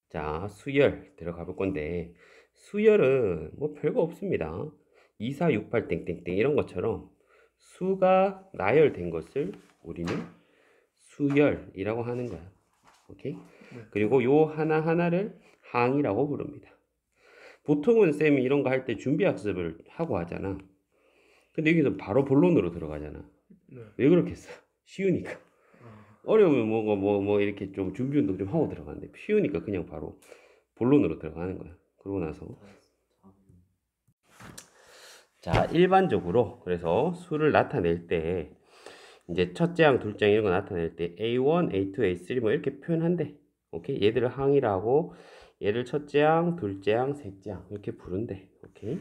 자, 수열 들어가 볼 건데, 수열은 뭐 별거 없습니다. 2468 땡땡땡 이런 것처럼 수가 나열된 것을 우리는 수열이라고 하는 거야. 오케이? 네. 그리고 요 하나하나를 항이라고 부릅니다. 보통은 쌤이 이런 거 할 때 준비 학습을 하고 하잖아. 근데 여기서 바로 본론으로 들어가잖아. 네. 왜 그렇겠어? 쉬우니까. 아, 어려우면 뭐 이렇게 좀 준비 운동 좀 하고 들어가는데 쉬우니까 그냥 바로 본론으로 들어가는 거야. 그러고 나서 자, 일반적으로 그래서 수를 나타낼 때 이제 첫째 항, 둘째 항 이런 거 나타낼 때 A1, A2, A3 뭐 이렇게 표현한대. 오케이? 얘들을 항이라고 얘를 첫째 항, 둘째 항, 셋째 항 이렇게 부른대. 오케이?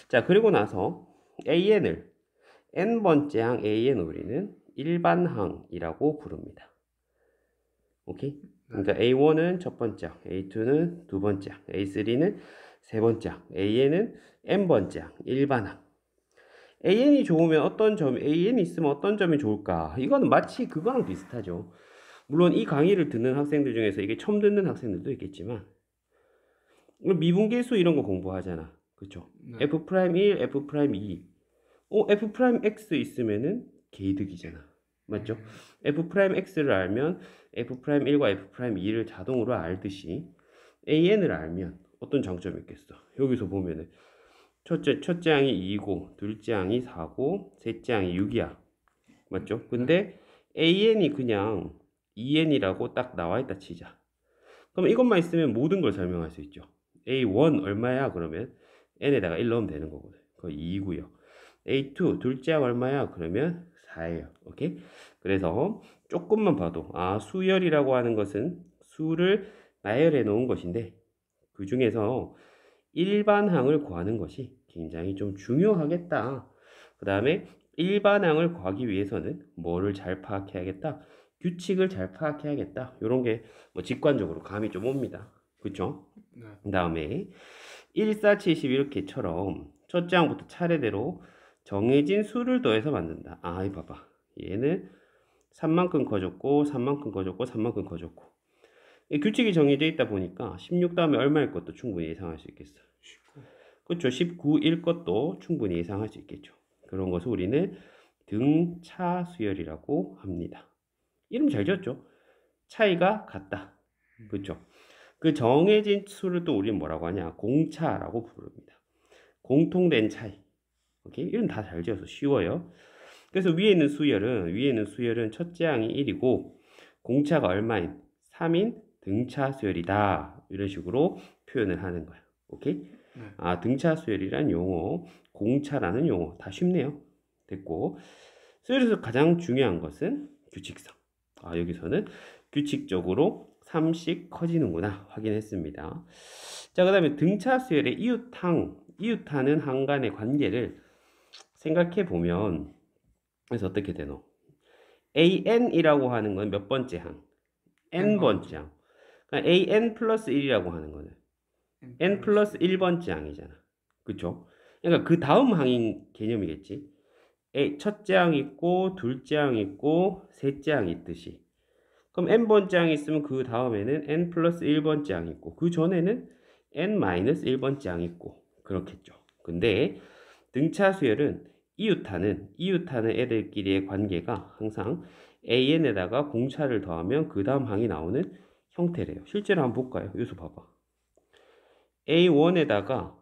자, 그리고 나서 AN을 n번째 항 AN 우리는 일반항이라고 부릅니다. 오케이? 네. 그러니까 A1은 첫 번째 항, A2는 두 번째 항, A3는 세 번째 항, AN은 n번째 항, 일반항. AN이 좋으면 어떤 점, AN이 있으면 어떤 점이 좋을까? 이거는 마치 그거랑 비슷하죠. 물론 이 강의를 듣는 학생들 중에서 이게 처음 듣는 학생들도 있겠지만, 미분계수 이런 거 공부하잖아. 그쵸? 네. F'1, F'2. F'X 있으면은 개이득이잖아. 맞죠? F'X를 알면 F'1과 F'2를 자동으로 알듯이 AN을 알면 어떤 장점이 있겠어? 여기서 보면은 첫째 항이 2고 둘째 항이 4고 셋째 항이 6이야. 맞죠? 네. 근데 AN이 그냥 EN이라고 딱 나와 있다 치자. 그럼 이것만 있으면 모든 걸 설명할 수 있죠. A1 얼마야? 그러면 N에다가 1 넣으면 되는 거거든. 그거 2고요. A2 둘째 항 얼마야? 그러면 4예요. 오케이? 그래서 조금만 봐도 수열이라고 하는 것은 수를 나열해 놓은 것인데 그 중에서 일반항을 구하는 것이 굉장히 좀 중요하겠다. 그 다음에 일반항을 구하기 위해서는 뭐를 잘 파악해야겠다. 규칙을 잘 파악해야겠다. 이런 게 뭐 직관적으로 감이 좀 옵니다. 그쵸? 네. 그 다음에 1, 4, 70 이렇게처럼 첫째 항부터 차례대로 정해진 수를 더해서 만든다. 이 봐봐. 얘는 3만큼 커졌고 3만큼 커졌고 3만큼 커졌고 이 규칙이 정해져 있다 보니까 16 다음에 얼마일 것도 충분히 예상할 수 있겠어. 19. 그렇죠. 19일 것도 충분히 예상할 수 있겠죠. 그런 것을 우리는 등차 수열이라고 합니다. 이름 잘 지었죠? 차이가 같다. 그렇죠. 그 정해진 수를 또 우리는 뭐라고 하냐? 공차라고 부릅니다. 공통된 차이. 오케이? 이름 다 잘 지어서 쉬워요. 그래서 위에 있는 수열은 첫째 항이 1이고 공차가 얼마인? 3인 등차 수열이다. 이런 식으로 표현을 하는 거야. 오케이? 네. 등차 수열이란 용어, 공차라는 용어 다 쉽네요. 됐고 수열에서 가장 중요한 것은 규칙성. 여기서는 규칙적으로 3씩 커지는구나 확인했습니다. 자, 그 다음에 등차 수열의 이웃하는 항 간의 관계를 생각해 보면 그래서 어떻게 되노? AN이라고 하는 건 몇 번째 항? N번째 항. 그러니까 AN 플러스 1이라고 하는 거는 N 플러스 1번째 항이잖아. 그쵸? 그러니까 그 다음 항인 개념이겠지. 첫째 항 있고, 둘째 항 있고, 셋째 항 있듯이. 그럼 N번째 항이 있으면 그 다음에는 N 플러스 1번째 항 있고, 그 전에는 N 마이너스 1번째 항 있고, 그렇겠죠. 근데 등차 수열은 이웃하는 애들끼리의 관계가 항상 AN에다가 공차를 더하면 그 다음 항이 나오는 형태래요. 실제로 한번 볼까요? 여기서 봐봐. A1에다가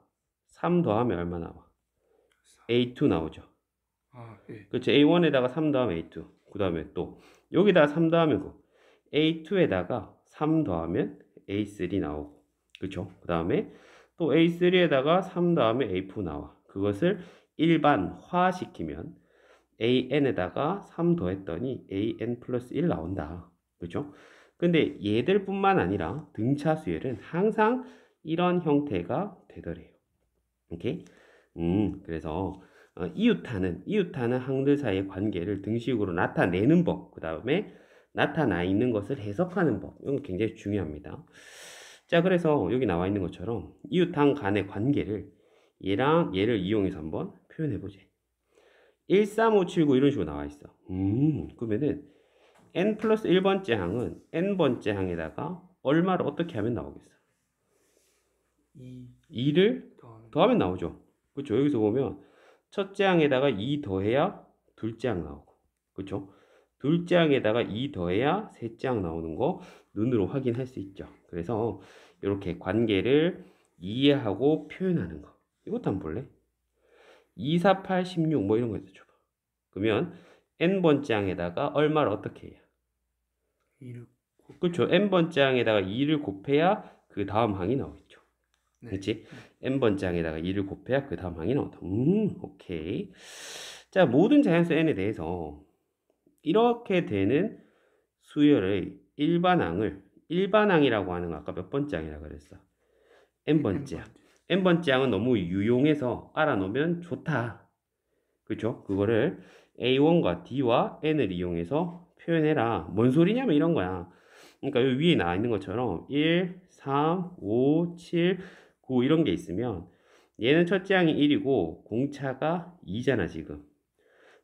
3 더하면 얼마 나와? A2 나오죠. 예. 그렇죠. A1에다가 3 더하면 A2. 그 다음에 또 여기다가 3 더하면 A2에다가 3 더하면 A3 나오고. 그렇죠. 그 다음에 또 A3에다가 3 더하면 A4 나와. 그것을 일반화시키면 AN에다가 3 더했더니 AN 플러스 1 나온다. 그렇죠? 근데 얘들뿐만 아니라 등차 수열은 항상 이런 형태가 되더래요. 오케이? 그래서 이웃하는 항들 사이의 관계를 등식으로 나타내는 법, 그 다음에 나타나 있는 것을 해석하는 법, 이건 굉장히 중요합니다. 자, 그래서 여기 나와 있는 것처럼 이웃항 간의 관계를 얘랑 얘를 이용해서 한번 표현해 보지. 13579 이런 식으로 나와 있어. 그러면은 n 플러스 1번째 항은 n번째 항에다가 얼마를 어떻게 하면 나오겠어? 2 2를 더하면 더하면 나오죠. 그렇죠? 여기서 보면 첫째 항에다가 2 더해야 둘째 항 나오고, 그렇죠? 둘째 항에다가 2 더해야 셋째 항 나오는 거 눈으로 확인할 수 있죠. 그래서 이렇게 관계를 이해하고 표현하는 거. 이것도 한번 볼래? 2, 4, 8, 16 뭐 이런 거 해서 줘봐. 그러면 n번째 항에다가 얼마를 어떻게 해야? 2를 그렇죠? n번째 항에다가 2를 곱해야 그 다음 항이 나오겠죠. 네. 그렇지? n번째 항에다가 2를 곱해야 그 다음 항이 나온다. 오케이. 자, 모든 자연수 n에 대해서 이렇게 되는 수열의 일반항이라고 하는 거 아까 몇 번째 항이라고 그랬어? n번째 항. n번째 항은 너무 유용해서 알아놓으면 좋다. 그렇죠? 그거를 A1과 D와 N을 이용해서 표현해라. 뭔 소리냐면 이런 거야. 그러니까 여기 위에 나와 있는 것처럼 1, 3, 5, 7, 9 이런 게 있으면 얘는 첫째 항이 1이고 공차가 2잖아 지금.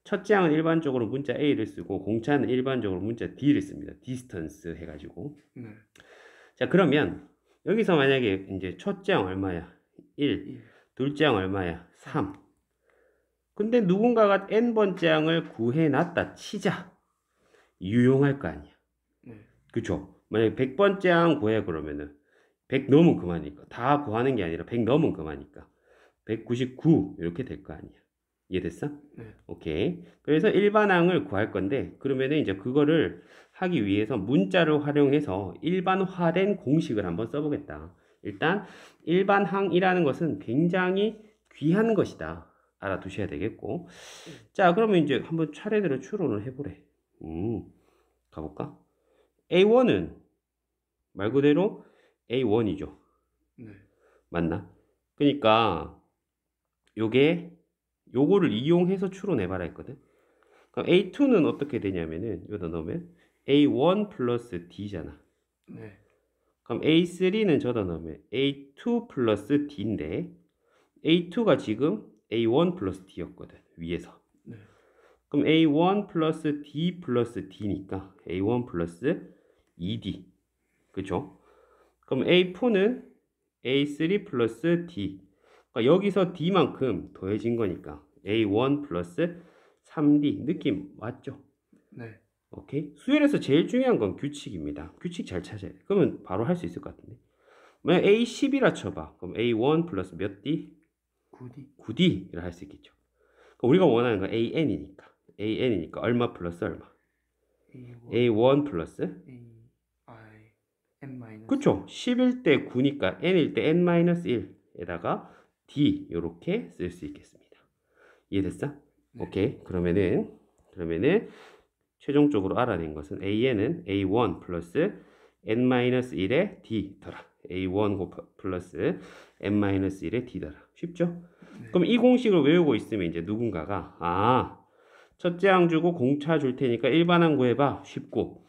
첫째 항은 일반적으로 문자 A를 쓰고 공차는 일반적으로 문자 D를 씁니다. 디스턴스 해가지고. 네. 자, 그러면 여기서 만약에 이제 첫째 항 얼마야? 1. 1 둘째 항 얼마야? 3. 근데 누군가가 n번째 항을 구해놨다 치자. 유용할 거 아니야. 네. 그쵸? 만약에 100번째 항 구해 그러면은 100 넘으면 그만이니까. 다 구하는 게 아니라 100 넘으면 그만이니까. 199 이렇게 될 거 아니야. 이해됐어? 네. 오케이. 그래서 일반항을 구할 건데 그러면은 이제 그거를 하기 위해서 문자를 활용해서 일반화된 공식을 한번 써보겠다. 일단 일반항이라는 것은 굉장히 귀한 것이다. 알아두셔야 되겠고. 자, 그러면 이제 한번 차례대로 추론을 해보래. 가볼까? A1은 말 그대로 A1이죠. 네. 맞나? 그러니까 요거를 이용해서 추론해봐라 했거든. 그럼 A2는 어떻게 되냐면은 여기다 넣으면 A1 플러스 D잖아. 네. 그럼 A3는 저다 넣으면 A2 플러스 D인데 A2가 지금 A1 플러스 D였거든. 위에서. 네. 그럼 A1 플러스 D 플러스 D니까 A1 플러스 2D. 그쵸? 그럼 A4는 A3 플러스 D. 그러니까 여기서 D만큼 더해진 거니까 A1 플러스 3D. 느낌 맞죠? 네. 오케이? 수열에서 제일 중요한 건 규칙입니다. 규칙 잘 찾아야 돼. 그러면 바로 할 수 있을 것 같은데. 만약 A10이라 쳐봐. 그럼 A1 플러스 몇 D? 9D 9D를 할 수 있겠죠. 그럼 우리가 원하는 건 AN이니까 얼마 플러스 얼마? A1 A1 플러스 N 마이너스 그쵸? 10일 때 9니까 n일 때 n-1에다가 d 요렇게 쓸 수 있겠습니다. 이해됐어? 네. 오케이. 그러면은 최종적으로 알아낸 것은 an은 a1 플러스 n-1의 d더라. a1 플러스 n-1의 d더라. 쉽죠? 네. 그럼 이 공식을 외우고 있으면 이제 누군가가 첫째 항 주고 공차 줄 테니까 일반항 구해봐. 쉽고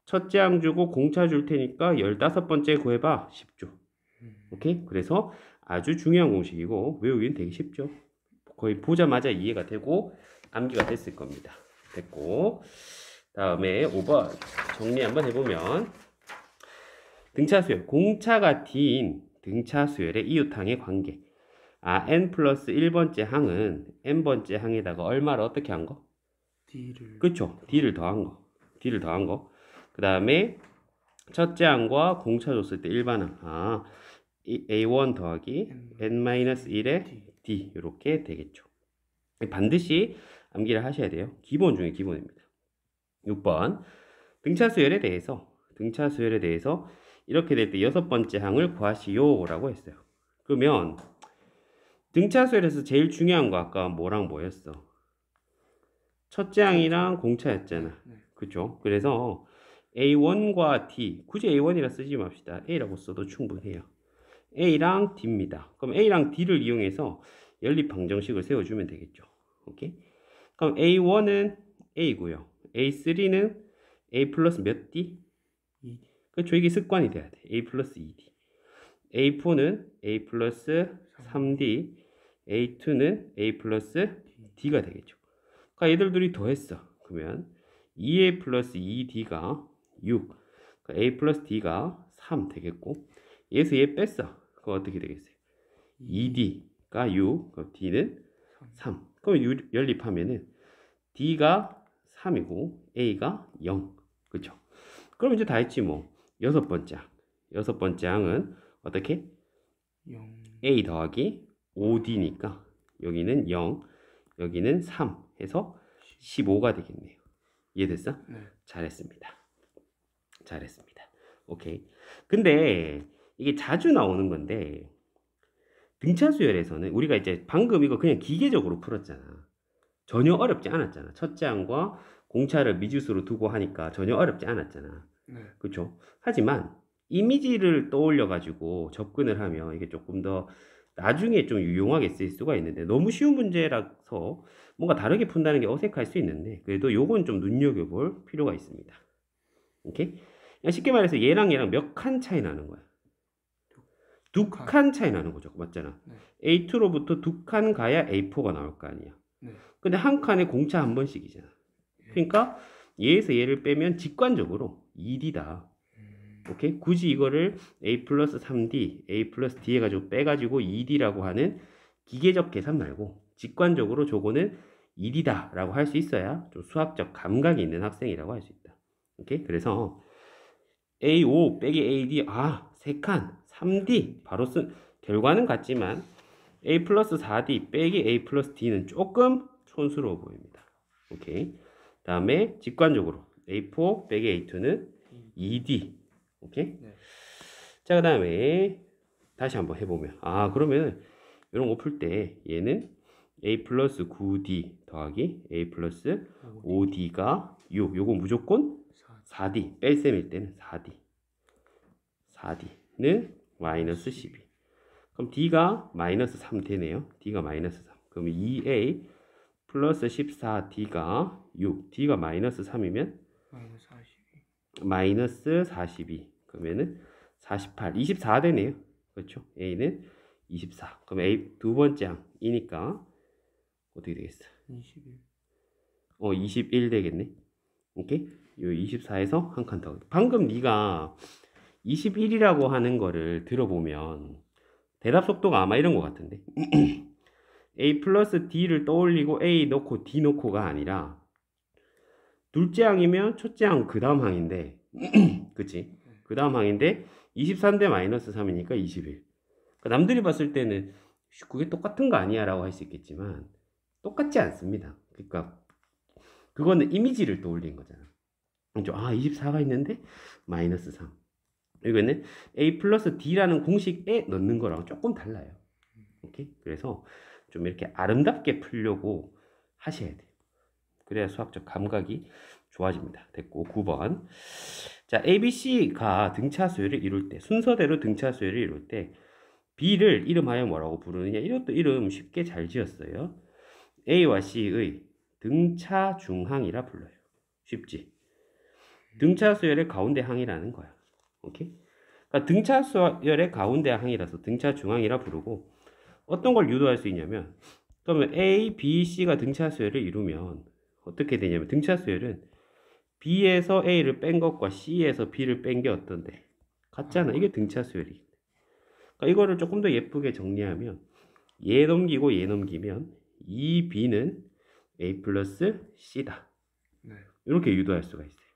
첫째 항 주고 공차 줄 테니까 15번째 구해봐. 쉽죠. 오케이? 그래서 아주 중요한 공식이고 외우기는 되게 쉽죠. 거의 보자마자 이해가 되고 암기가 됐을 겁니다. 됐고 다음에 5번 정리 한번 해보면 등차수열 공차가 D인 등차수열의 이웃항의 관계 n 플러스 1번째 항은 n번째 항에다가 얼마를 어떻게 한 거? D를 그쵸? D를 더한 거. 그 다음에 첫째 항과 공차 줬을 때 일반항 A1 더하기 N-1의 D 이렇게 되겠죠. 반드시 암기를 하셔야 돼요. 기본 중에 기본입니다. 6번 등차수열에 대해서 이렇게 될 때 6번째 항을 구하시오 라고 했어요. 그러면 등차수열에서 제일 중요한 거 아까 뭐랑 뭐였어? 첫째 항이랑 공차였잖아. 네. 그쵸? 그래서 A1과 D, 굳이 A1이라 쓰지 맙시다. A라고 써도 충분해요. A랑 D입니다. 그럼 A랑 D를 이용해서 연립 방정식을 세워주면 되겠죠. 오케이? 그럼 A1은 A고요. A3는 A 플러스 몇 D? 2D 그렇죠. 이게 습관이 돼야 돼. A 플러스 2D. A4는 A 플러스 3D. A2는 A 플러스 D가 되겠죠. 그러니까 얘들 둘이 더했어. 그러면 2A 플러스 2D가 6. 그러니까 A 플러스 D가 3 되겠고, 얘에서 얘 뺐어. 그럼 어떻게 되겠어요? 2D가 6, 그럼 D는 3. 그럼 연립하면은 D가 3이고 A가 0. 그쵸? 그럼 이제 다 했지 뭐. 여섯 번째 항. 여섯 번째 항은 어떻게? 0, A 더하기 5D니까 여기는 0, 여기는 3 해서 15가 되겠네요. 이해됐어? 네. 잘했습니다. 잘했습니다. 오케이. 근데 이게 자주 나오는 건데 등차수열에서는 우리가 이제 방금 이거 그냥 기계적으로 풀었잖아. 전혀 어렵지 않았잖아. 첫째 항과 공차를 미지수로 두고 하니까 전혀 어렵지 않았잖아. 네. 그렇죠? 하지만 이미지를 떠올려 가지고 접근을 하면 이게 조금 더 나중에 좀 유용하게 쓰일 수가 있는데 너무 쉬운 문제라서 뭔가 다르게 푼다는 게 어색할 수 있는데 그래도 요건 좀 눈여겨볼 필요가 있습니다. 오케이? 그냥 쉽게 말해서 얘랑 얘랑 몇 칸 차이 나는 거야. 두 칸 차이 나는 거죠. 맞잖아. 네. A2로부터 두 칸 가야 A4가 나올 거 아니야. 네. 근데 한 칸에 공차 한 번씩이잖아. 그러니까 얘에서 얘를 빼면 직관적으로 2D다. 오케이? 굳이 이거를 A 플러스 3D, A 플러스 D 해가지고 빼가지고 2D라고 하는 기계적 계산 말고 직관적으로 저거는 2D다 라고 할 수 있어야 좀 수학적 감각이 있는 학생이라고 할 수 있다. 오케이? 그래서 A5 빼기 AD, 세 칸, 3D 바로 쓴 결과는 같지만 A 플러스 4D 빼기 A 플러스 D는 조금 촌스러워 보입니다. 오케이? 다음에 직관적으로 A4 빼기 A2는 2D. 오케이? 네. 자, 그 다음에 다시 한번 해보면 그러면 이런 거 풀 때 얘는 A 플러스 9D 더하기 A 플러스 5D가 6. 요거 무조건 4D. 뺄셈일 때는 4D. 4D는 마이너스 12. 그럼 D가 마이너스 3 되네요. D가 마이너스 3. 그럼 2A 플러스 14D가 6. D가 마이너스 3이면 마이너스 42. 마이너스 42. 그러면은 48. 24 되네요. 그렇죠? A는 24. 그럼 A 두 번째 항이니까 어떻게 되겠어? 21. 21 되겠네. 오케이? 요 24에서 한 칸 더. 방금 네가 21이라고 하는 거를 들어보면 대답 속도가 아마 이런 것 같은데. A 플러스 D를 떠올리고 A 넣고 D 넣고가 아니라 둘째 항이면 첫째 항 그 다음 항인데 그치? 그 다음 항인데 23대 마이너스 3이니까 21. 그러니까 남들이 봤을 때는 그게 똑같은 거 아니야 라고 할 수 있겠지만 똑같지 않습니다. 그러니까 그거는 이미지를 떠올린 거잖아. 24가 있는데 마이너스 3. 이거는 A 플러스 D라는 공식에 넣는 거랑 조금 달라요. 오케이? 그래서 좀 이렇게 아름답게 풀려고 하셔야 돼요. 그래야 수학적 감각이 좋아집니다. 됐고 9번. 자, ABC가 등차 수열을 이룰 때 순서대로 등차 수열을 이룰 때 B를 이름하여 뭐라고 부르느냐? 이것도 이름 쉽게 잘 지었어요. A와 C의 등차 중항이라 불러요. 쉽지? 등차 수열의 가운데 항이라는 거야. 오케이? 그러니까 등차 수열의 가운데 항이라서 등차 중항이라 부르고 어떤 걸 유도할 수 있냐면 그러면 A, B, C가 등차 수열을 이루면 어떻게 되냐면 등차 수열은 B에서 A를 뺀 것과 C에서 B를 뺀 게 어떤데? 같잖아. 이게 등차 수열이. 그러니까 이거를 조금 더 예쁘게 정리하면 얘 넘기고 얘 넘기면 이 B는 A 플러스 C다. 네. 이렇게 유도할 수가 있어요.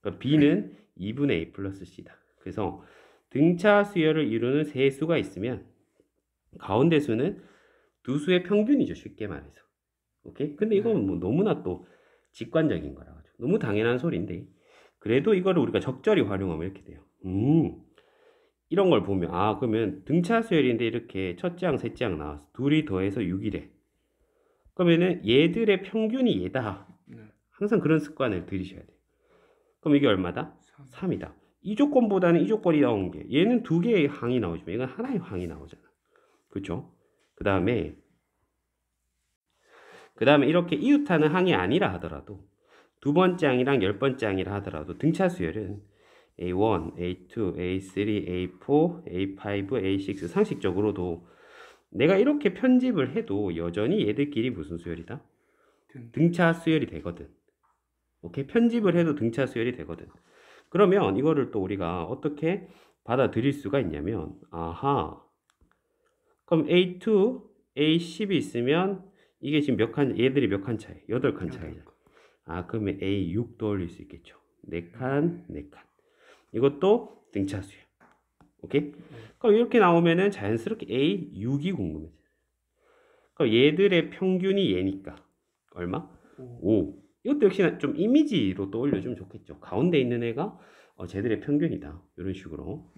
그러니까 B는 2분의 A 플러스 C다. 그래서 등차 수열을 이루는 세 수가 있으면 가운데 수는 두 수의 평균이죠. 쉽게 말해서. 오케이? 근데 이건 뭐 너무나 또 직관적인 거라 가지고 너무 당연한 소리인데 그래도 이거를 우리가 적절히 활용하면 이렇게 돼요. 이런 걸 보면 그러면 등차 수열인데 이렇게 첫째 항, 셋째 항 나왔어. 둘이 더해서 6이래. 그러면은 얘들의 평균이 얘다. 네. 항상 그런 습관을 들이셔야 돼요. 그럼 이게 얼마다? 3. 3이다. 이 조건보다는 이 조건이 나온 게 얘는 두 개의 항이 나오지만 이건 하나의 항이 나오잖아. 그렇죠? 그 다음에 이렇게 이웃하는 항이 아니라 하더라도 두 번째 항이랑 열 번째 항이라 하더라도 등차 수열은 A1, A2, A3, A4, A5, A6 상식적으로도 내가 이렇게 편집을 해도 여전히 얘들끼리 무슨 수열이다? 등차 수열이 되거든. 오케이? 편집을 해도 등차 수열이 되거든. 그러면 이거를 또 우리가 어떻게 받아들일 수가 있냐면, 아하, 그럼 A2, A10이 있으면 이게 지금 몇 칸, 얘들이 몇 칸 차이? 8칸 차이잖아. 아, 그러면 A6 떠올릴 수 있겠죠. 4칸, 4칸. 이것도 등차수야. 오케이? 그럼 이렇게 나오면은 자연스럽게 A6이 궁금해. 그럼 얘들의 평균이 얘니까 얼마? 5. 이것도 역시 좀 이미지로 떠올려주면 좋겠죠. 가운데 있는 애가 쟤들의 평균이다. 이런 식으로.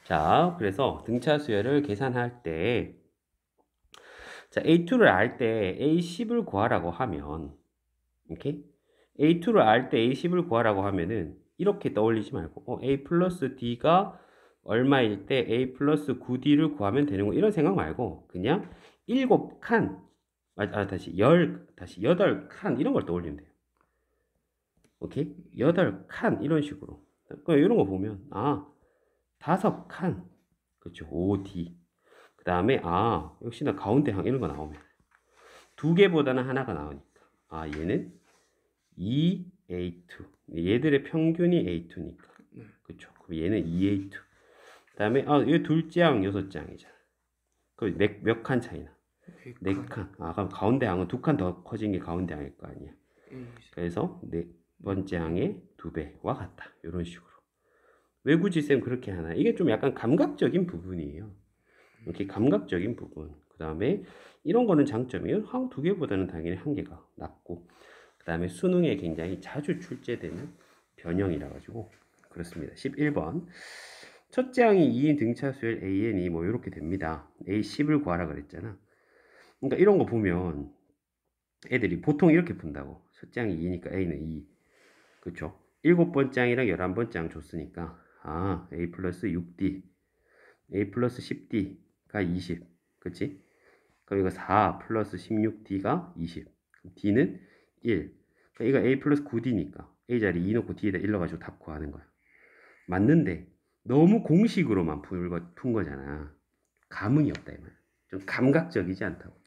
자, 그래서 등차 수열을 계산할 때, 자, A2를 알 때 A10을 구하라고 하면, 오케이? A2를 알 때 A10을 구하라고 하면은 이렇게 떠올리지 말고, A 플러스 D가 얼마일 때 A 플러스 9D를 구하면 되는 거, 이런 생각 말고, 그냥 7칸, 다시 8칸, 이런 걸 떠올리면 돼요. 오케이? 8칸, 이런 식으로. 이런 거 보면, 5칸. 그렇죠. OD. 그 다음에, 역시나 가운데 항 이런 거 나오면. 두 개보다는 하나가 나오니까. 얘는 EA2. 얘들의 평균이 A2니까. 그렇죠. 그럼 얘는 EA2. 그 다음에, 얘 둘째 항 6장이잖아. 그 몇 칸 차이나? 4칸. 그럼 가운데 항은 2칸 더 커진 게 가운데 항일 거 아니야. 그래서 네 번째 항의 2배와 같다. 이런 식으로. 왜 굳이 쌤 그렇게 하나? 이게 좀 약간 감각적인 부분이에요. 이렇게 감각적인 부분. 그 다음에 이런 거는 장점이에요. 항 2개보다는 당연히 1개가 낫고, 그 다음에 수능에 굉장히 자주 출제되는 변형이라 가지고 그렇습니다. 11번. 첫째 항이 2인 등차수열 AN이 뭐 이렇게 됩니다. A10을 구하라 그랬잖아. 그러니까 이런 거 보면 애들이 보통 이렇게 푼다고. 첫째 항이 2니까 A는 2. 그쵸? 7번째 항이랑 11번째 항 줬으니까 A 플러스 6D, A 플러스 10D가 20. 그치? 그럼 이거 4 플러스 16D가 20. D는 1. 그러니까 이거 A 플러스 9D니까 A 자리 2 넣고 D에다 1 넣어가지고 답 구하는 거야. 맞는데 너무 공식으로만 푼 거잖아. 감흥이 없다 이 말. 좀 감각적이지 않다고.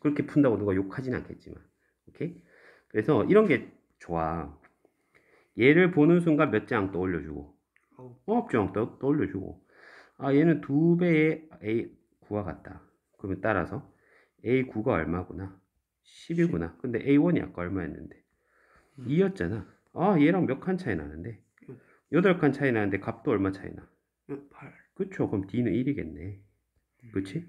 그렇게 푼다고 누가 욕하진 않겠지만. 오케이? 그래서 이런 게 좋아. 얘를 보는 순간 몇 장 떠올려주고, 9장 떠올려주고, 얘는 2배의 A9와 같다. 그러면 따라서 A9가 얼마구나? 10이구나. 근데 A1이 아까 얼마였는데? 2였잖아. 얘랑 몇 칸 차이 나는데? 8칸 차이 나는데 값도 얼마 차이 나? 8. 그쵸. 그럼 D는 1이겠네. 그치?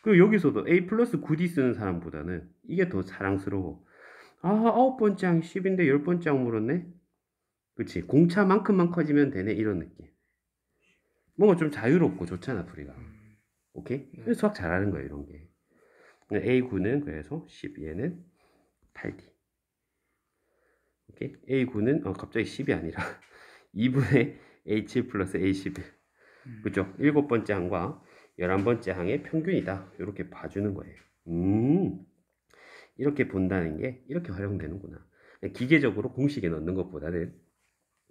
그리고 여기서도 A 플러스 9D 쓰는 사람보다는 이게 더 사랑스러워. 9번째 항이 10인데 10번째 항 물었네? 그치? 공차만큼만 커지면 되네. 이런 느낌. 뭔가 좀 자유롭고 좋잖아, 풀이가. 오케이? 그래서 수학 잘하는 거야, 이런 게. A9는 그래서 10, 얘는 8D. 오케이? A9는, 갑자기 10이 아니라 2분의 A7 플러스 A11. 그죠? 7번째 항과 11번째 항의 평균이다. 이렇게 봐주는 거예요. 이렇게 본다는 게 이렇게 활용되는구나. 기계적으로 공식에 넣는 것보다는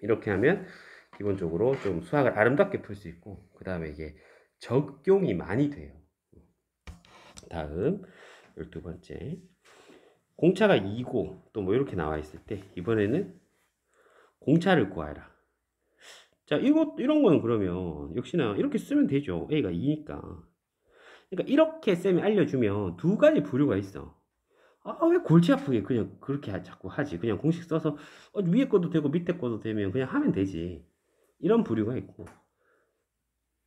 이렇게 하면 기본적으로 좀 수학을 아름답게 풀 수 있고, 그 다음에 이게 적용이 많이 돼요. 다음 12번째. 공차가 2고 또 뭐 이렇게 나와 있을 때 이번에는 공차를 구하라. 자, 이런 거는 그러면 역시나 이렇게 쓰면 되죠. A가 2니까. 그러니까 이렇게 쌤이 알려주면 두 가지 부류가 있어. 왜 골치 아프게 그냥 그렇게 자꾸 하지. 그냥 공식 써서 위에 것도 되고 밑에 것도 되면 그냥 하면 되지. 이런 부류가 있고.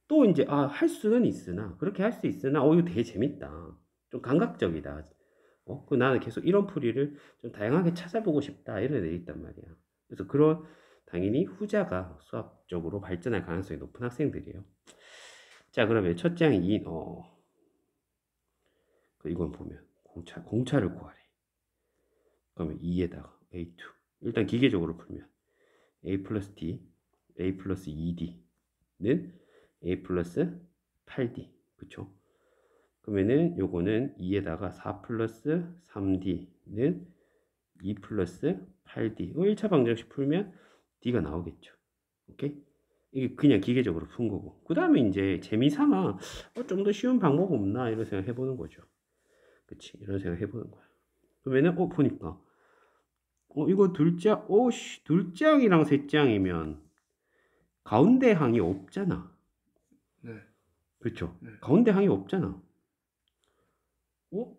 또 이제 할 수는 있으나 그렇게 할 수 있으나 이거 되게 재밌다. 좀 감각적이다. 그 나는 계속 이런 풀이를 좀 다양하게 찾아보고 싶다. 이런 애들이 있단 말이야. 그래서 그런 당연히 후자가 수학적으로 발전할 가능성이 높은 학생들이에요. 자, 그러면 첫째 항이 2인 이건 보면 공차를 구하래. 그러면 2에다가 A2. 일단 기계적으로 풀면 A 플러스 D, A 플러스 2D는 A 플러스 8D. 그쵸? 그러면은 요거는 2에다가 4 플러스 3D는 2 플러스 8D. 1차 방정식 풀면 D가 나오겠죠. 오케이? 이게 그냥 기계적으로 푼 거고. 그 다음에 이제 재미삼아 좀 더 쉬운 방법 없나 이런 생각 해보는 거죠. 그치? 이런 생각 해보는 거야. 그러면은 보니까 이거 둘째 항이랑 셋째 항이면 가운데 항이 없잖아. 네. 그렇죠? 네. 가운데 항이 없잖아.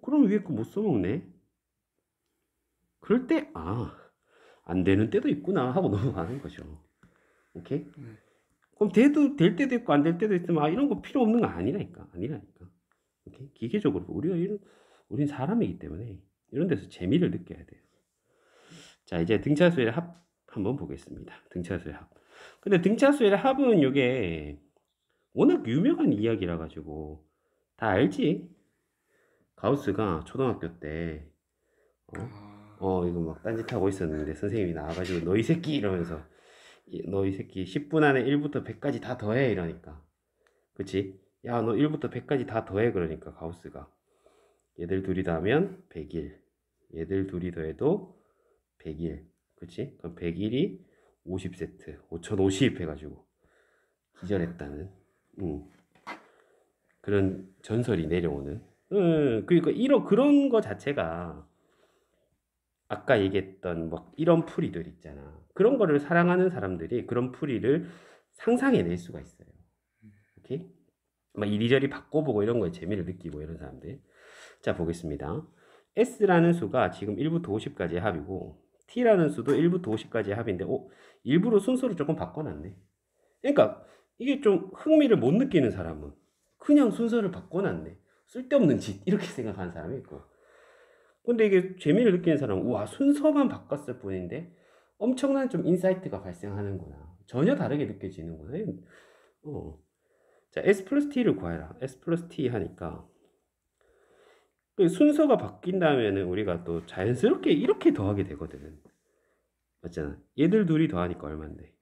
그럼 위에 거 못 써먹네. 그럴 때, 안 되는 때도 있구나 하고 넘어가는 거죠. 오케이? 네. 그럼 될 때도 있고 안 될 때도 있으면 이런 거 필요 없는 거 아니라니까. 오케이? 기계적으로 우린 사람이기 때문에 이런 데서 재미를 느껴야 돼요. 자, 이제 등차수의 합 한번 보겠습니다. 등차수의 합. 근데 등차수의 합은 이게 워낙 유명한 이야기라 가지고 다 알지? 가우스가 초등학교 때 이거 막 딴짓하고 있었는데 선생님이 나와가지고 너 이 새끼 이러면서 너 이 새끼 10분 안에 1부터 100까지 다 더해 이러니까 그치? 야 너 1부터 100까지 다 더해 그러니까 가우스가 얘들 둘이 더하면 100일 얘들 둘이 더해도 100일 그치? 그럼 100일이 50세트 5050 해가지고 기절했다는 그런 전설이 내려오는 그러니까 그런 거 자체가 아까 얘기했던 뭐 이런 풀이들 있잖아. 그런 거를 사랑하는 사람들이 그런 풀이를 상상해낼 수가 있어요. 오케이? 막 이리저리 바꿔보고 이런 거에 재미를 느끼고 이런 사람들. 자, 보겠습니다. S라는 수가 지금 1부터 50까지의 합이고 T라는 수도 1부터 50까지의 합인데 일부러 순서를 조금 바꿔놨네. 그러니까 이게 좀 흥미를 못 느끼는 사람은 그냥 순서를 바꿔놨네. 쓸데없는 짓 이렇게 생각하는 사람이 있고 근데 이게 재미를 느끼는 사람은 우와 순서만 바꿨을 뿐인데 엄청난 좀 인사이트가 발생하는구나. 전혀 다르게 느껴지는구나. 자, S 플러스 T를 구해라. S 플러스 T 하니까 그 순서가 바뀐다면은 우리가 또 자연스럽게 이렇게 더하게 되거든. 맞잖아. 얘들 둘이 더하니까 얼마인데?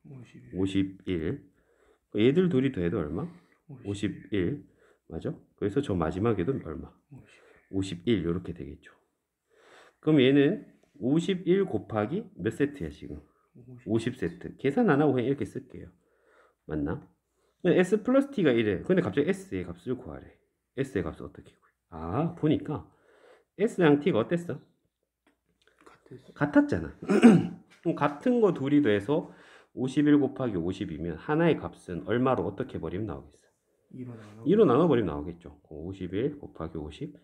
51. 얘들 둘이 더해도 얼마? 51. 맞아? 그래서 저 마지막에도 얼마? 51 이렇게 되겠죠. 그럼 얘는 51 곱하기 몇 세트야 지금? 50세트. 계산 안 하고 그냥 이렇게 쓸게요. 맞나? S 플러스 T가 이래. 근데 갑자기 S의 값을 구하래. S의 값을 어떻게 구해? 보니까 S랑 T가 어땠어? 같았잖아. 그럼 같은 거 둘이 더해서 51 곱하기 50이면 하나의 값은 얼마로 어떻게 버리면 나오겠어? 2로 나눠버리면 나오겠죠. 51 곱하기 50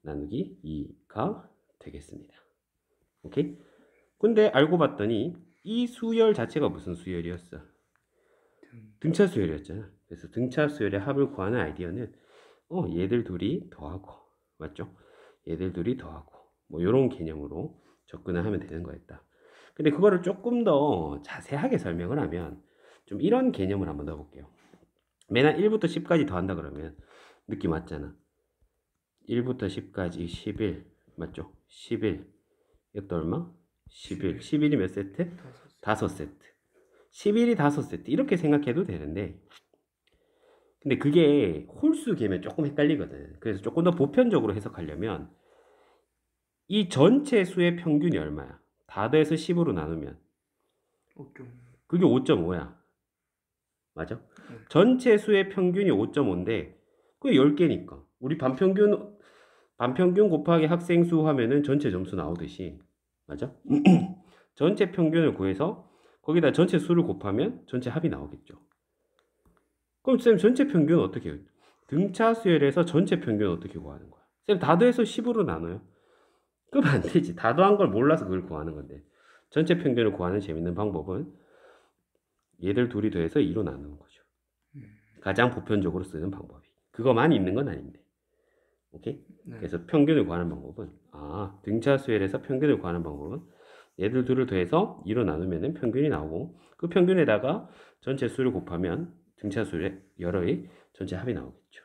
나누기 2가 되겠습니다. 오케이? 근데 알고 봤더니 이 수열 자체가 무슨 수열이었어? 등차 수열이었잖아. 그래서 등차 수열의 합을 구하는 아이디어는 얘들 둘이 더하고 맞죠? 얘들 둘이 더하고 뭐 이런 개념으로 접근을 하면 되는 거였다. 근데 그거를 조금 더 자세하게 설명을 하면 좀 이런 개념을 한번 넣어볼게요. 맨날 1부터 10까지 더한다 그러면 느낌 왔잖아. 1부터 10까지 11 맞죠? 11 이것도 얼마? 11 11이 몇 세트? 5세트 11이 5세트 이렇게 생각해도 되는데 근데 그게 홀수 개면 조금 헷갈리거든. 그래서 조금 더 보편적으로 해석하려면 이 전체 수의 평균이 얼마야? 다 더해서 10으로 나누면 그게 5.5야. 맞아? 전체 수의 평균이 5.5인데 그게 10개니까 우리 반평균 곱하기 학생 수 하면은 전체 점수 나오듯이 맞아? 전체 평균을 구해서 거기다 전체 수를 곱하면 전체 합이 나오겠죠. 그럼 쌤 전체 평균은 어떻게 해요? 등차 수열에서 전체 평균은 어떻게 구하는 거야? 쌤 다 더해서 10으로 나눠요? 그럼 안 되지. 다 더한 걸 몰라서 그걸 구하는 건데 전체 평균을 구하는 재밌는 방법은 얘들 둘이 더해서 2로 나누는 거죠. 가장 보편적으로 쓰는 방법이. 그거만 있는 건 아닌데. 오케이? 네. 그래서 평균을 구하는 방법은 등차 수열에서 평균을 구하는 방법은 얘들 둘을 더해서 2로 나누면 평균이 나오고 그 평균에다가 전체 수를 곱하면 등차 수의 열의 전체 합이 나오겠죠.